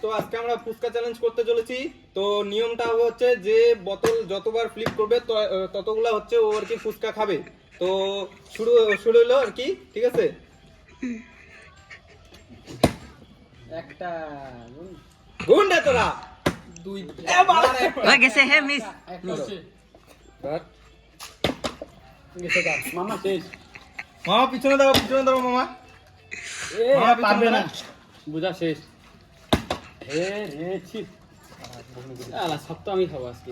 তো আজকে আমরা ফুচকা চ্যালেঞ্জ করতে চলেছি। তো নিয়মটা হচ্ছে যে বোতল যতবার ফ্লিপ করবে ততগুলা হচ্ছে ও আর কি ফুচকা খাবে। তো শুরু শুরু হলো আর কি, ঠিক আছে? একটা গুন্ডা তোরা দুই হয়ে গেছে হে মিস গেছে গা মামা শেষ মামা পিছনে দাও মামা। এ মামা পারবে না পিছনে বুঝা শেষ হে রে ছি আলা সব তো আমি খাবো আজকে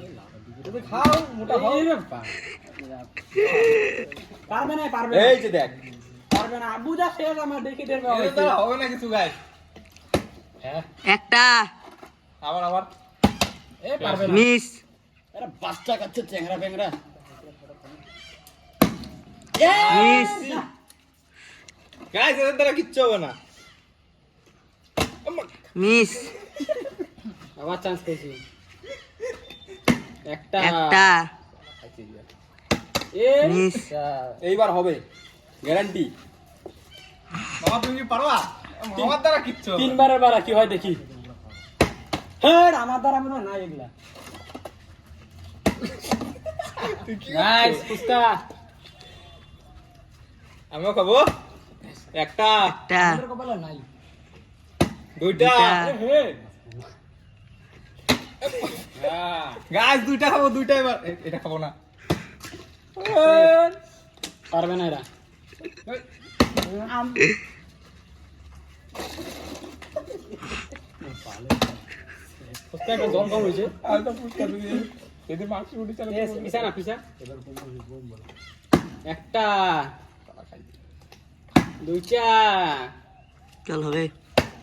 তুমি খাও, মোটা হও। পারবে না এই যে দেখ, পারবে না বুঝা শেষ আমার দেখে দেখবে এই তো হবে না কিছু গাইস। হ্যাঁ একটা আবার এ পারবে না মিস আরে বাচ্চা কাচ্চা চেংরা বেংরা মিস গাইস এদের দ্বারা কিচ্ছু হবে না। মিস আবার চান্স পেয়েছি একটা একটা এ মিস এইবার হবে গ্যারান্টি। মামা তুমি কি পারবা? মামার দ্বারা কিচ্ছু হবে না। তিনবারের বারা কি হয় দেখি হ্যাঁ আমার দ্বারা মনে হয় না এগুলা তুই কি নাইস করছিস? ফুচকা আমিও খাবো। একটা, একটা আমাদের কপালে নাই দুইটা, দুইটা। হে গাইস দুইটা খাবো, দুইটা এবার এটা খাবো না। পারবে না এরা ফুচকা একটা জল কম হয়েছে আর তো ফুচকা দিবি এদের মাংস উঠে চলে পিসা না পিসা একটা দুইটা চল হবে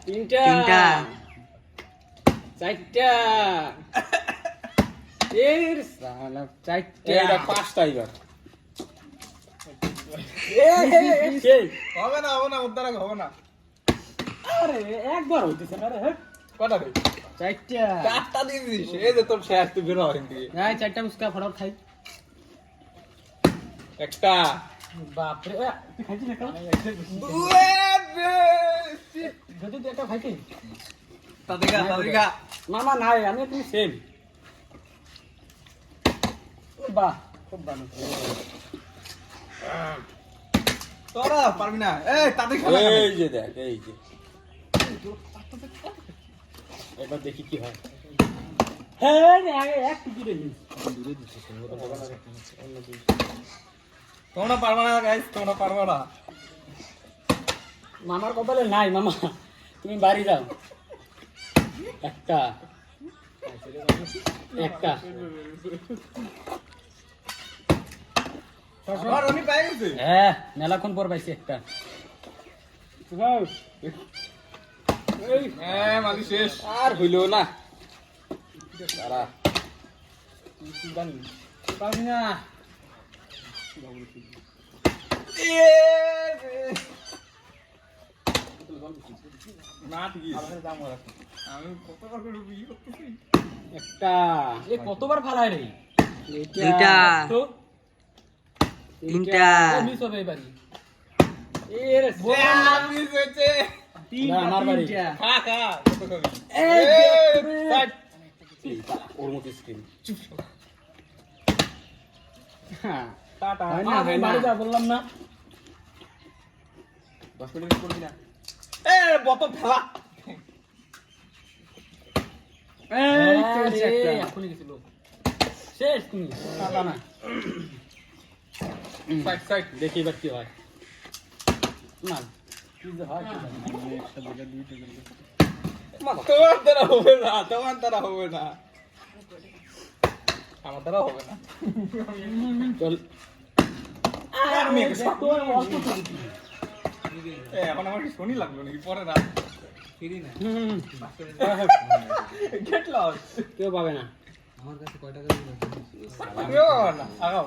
তিনটা তিনটা। চারটা এর সালা চারটা এটা পাঁচটা এবার। সেই হবে না ওর দ্বারা হবে না। আরে একবার হইতেছে না রে হ্যাঁ কটা রে? চারটা চারটা দিয়ে দিস। এই যে তোর শেষ, তুই বেরো এখান থেকে। হ্যাঁ চারটা ফুচকা ফটাফট খাই একটা, বাপরে তুই খাইছিস একটা যদি তুই একটা খাইছিস তাদেরকে তাদেরকে মামা নাই আমি তুমি সেম বাহ খুব ভালো তোরা পারবি না। এই তাদের খেলা এই যে দেখ, এই যে এবার দেখি কি হয় হ্যাঁ আগে এক টিকি দেখি তোমরা পারবা না গাইস, তোমরা পারবা না। মামার কপালে নাই মামা তুমি বাড়ি যাও একটা একটা আমার উনি পাই গেছে। হ্যাঁ মেলাক্ষণ পর পাইছি একটা হ্যাঁ মালি শেষ। আর হইল না তারা পারবি না না ঠিকই আমি কতবার করে বিয়ে করতেছি। একটা এ কতবার ফালায় রে দুইটা তো তিনটা মিস হবে এবারে এর মিস হয়েছে। আমার বাড়ি খা খা কত খাবি? এই ষাট। ওর মতো স্ক্রিন হ্যাঁ টাটা। হয় না বাড়ি যা বললাম না 10 মিনিট করবি না। এ বোতল ফেলা। এই চলছে চলছে একটা। এখনই গেছিল শেষ তুমি পারবা না ষাট ষাট। দেখি এবার কি হয় না কি যে হয় কি জানি। তোমার দ্বারা হবে না, তোমার দ্বারা হবে না, আমার দ্বারা হবে না। চল আমি একে সব- তোমার অল্প তো দিবি। এখন আমার কি শনি লাগলো নাকি পরে রাত? হুম, গেট লস। কেউ পাবে না আমিও না, আগাও।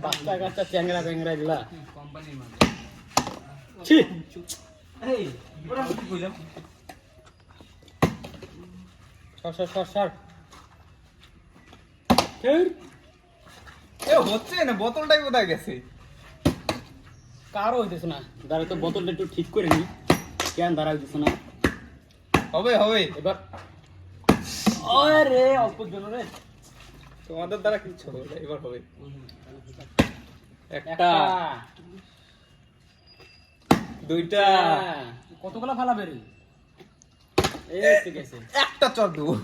বাচ্চা কাচ্চা চ্যাংরা ব্যাংরা এগুলা ছি সর সর সর সর এ হচ্ছে না, বোতলটাই কোথায় গেছে? কারো হইতেছে না, দাঁড়া তো বোতলটা একটু ঠিক করে নি, কেন দাঁড়া হইতেছে না। হবে হবে, এবার আরে অল্প জন্য রে, তোমাদের দ্বারা কিচ্ছু হবে না, এবার হবে। একটা, একটা দুইটা, কতগুলা ফালাবে রে? এই ঠিক আছে, একটা চর দেবো।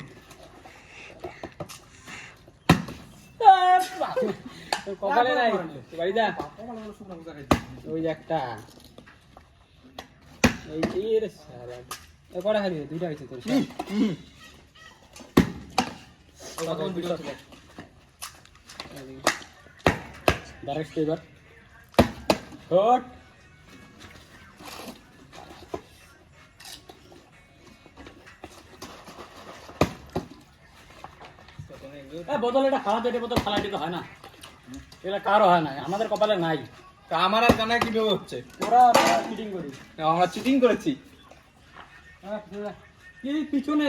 তোর কপালে নাই, বাড়ি যা। ওই যে একটা, এই রে শালা, এ কটা খালি দুইটা হইছে তোর। ডাইরেক্ট এবার হট। বোতল এটা ফালাতে, এটা বোতল ফালাইতে তো হয় না, এটা কারো হয় না, আমাদের কপালে নাই। তা আমার আর জানায় কিভাবে হচ্ছে? ওরা চিটিং করি, আমরা চিটিং করেছি। কি পিছনে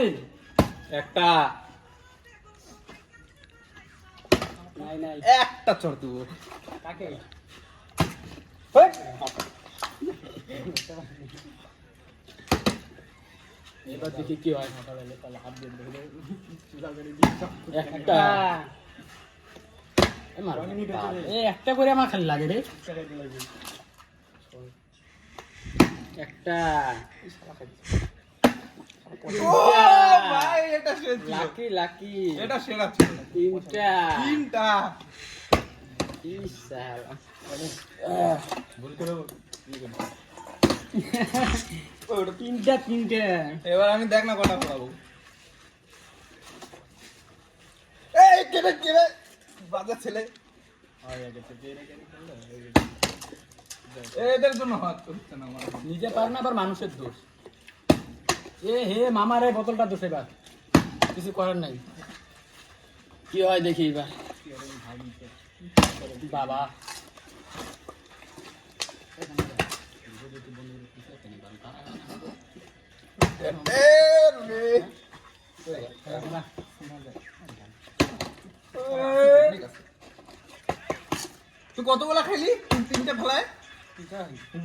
একটা, নাই নাই, একটা চর দেবো। কাকে এবার দেখি কি হয়। একটা, একটা করে আমার খালি লাগে রে। একটা, ও ভাই, এটা শেষ ছিল। লাকি লাকি, এটা সেরা ছিল। তিনটা, তিনটা। ইস শালা। ভুল করে তিনটা তিনটা, এবার আমি দেখ না কটা পড়াবো। এই কেটে কেটে বাজা ছেলে, এদের জন্য হাত হচ্ছে না আমার। নিজে পার না, আবার মানুষের দোষ। এ হে মামারে বোতলটা দোষ, এবার কিছু করার নাই। কি হয় দেখি এবার। বাবা তুই কতগুলা খাইলি? তিনটা ফেলায়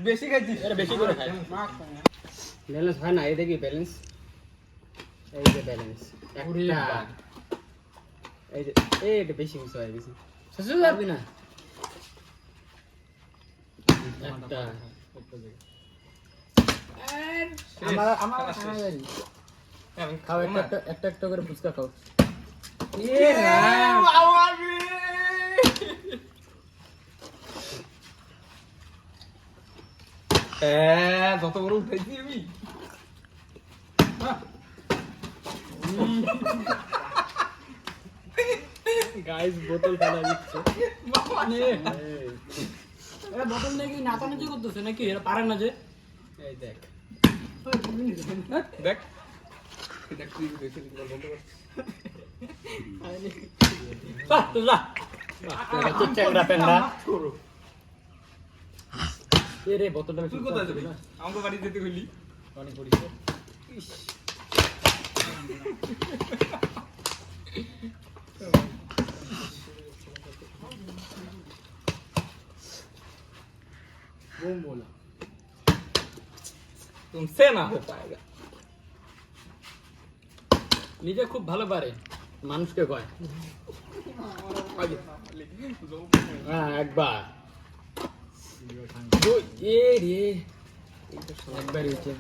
বেশি খাইছিস। এটা বেশি করে খায়। ব্যালেন্স হয় না, এই দেখি ব্যালেন্স, এই যে ব্যালেন্স একটা, এই যে এটা বেশি কিছু হয়, বেশি শ্বশুর পারবি না। একটা আমার আমার খাও, একটা একটা একটা করে ফুচকা খাও। এ রাম, যত বড় উঠাইছি আমি। গাইস বোতল ফেলা দিচ্ছে। এরা বোতল নাকি নাচানাচি করতেছে নাকি, এরা পারে না যে। এই দেখ দেখ দেখ তুই দেখে বলতে পারছিস। চ্যাংরা প্যাংরা। এ রে বোতলটা তুই কোথায় যাবি? আমাকে বাড়ি যেতে কইলি। অনেক পড়িছে। बूम बोला, तुमसे ना हो पाएगा। নিজে খুব ভালো পারে, মানুষকে কয়। হ্যাঁ একবার এ রে একবার হয়েছে।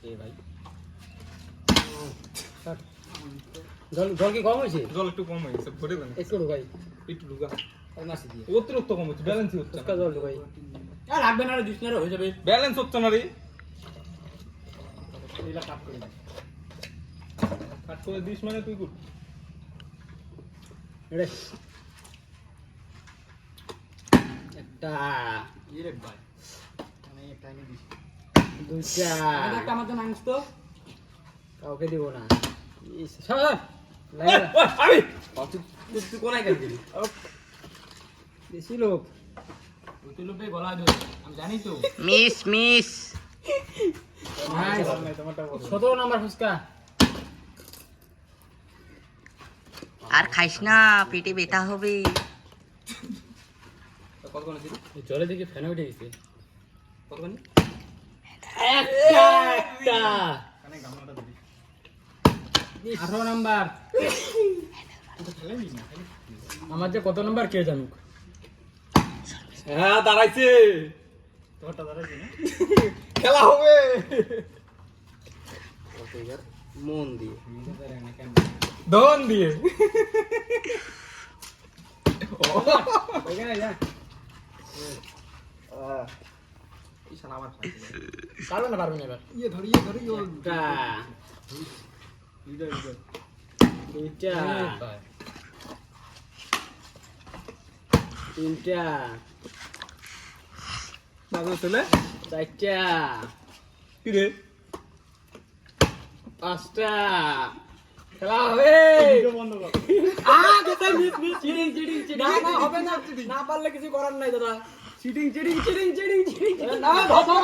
এ ভাই জল জল কি কম হয়েছে? জল একটু কম হয়ে গেছে, ভরে দেন একটু ঢুকাই, একটু ঢুকা। মাসি দিয়ে অতিরিক্ত কম হচ্ছে, ব্যালেন্সই হচ্ছে ফুচকা জল ঢুকাই। আর লাগবে না, ডিসনারে হয়ে যাবে। ব্যালেন্স হচ্ছে না রে। এলা কাট করে দাও, কাট করে দিস মানে তুই কর। রে একটা ইরে ভাই আমি একটা এনে দিছি, দুইটা একটা আমাদের মাংস তো কাউকে দিব না। ইস সর আমি তুই কোনায় গেলি বেশি লোক, তুই লোকে গলা দে, আমি জানি তো। Miss miss 17 number phuchka. আর খাইস না, পেটে ব্যথা হবে। কতক্ষণ ছিল? জলে দেখি ফ্যান উঠে গেছে। কতক্ষণ? একটা 18 নাম্বার। আমার যে কত নাম্বার কে জানুক। হ্যাঁ দাঁড়াইছে, খেলা হবে। মন দিয়ে দন দিয়ে পারবে না পারবে না এবার। একটা দুইটা তিনটা চলে চারটা কি রে? পাঁচটা। খেলা হবে। Cheating cheating cheating. না হবে না, না পারলে কিছু করার নাই দাদা। Cheating cheating cheating cheating cheating. না বাবা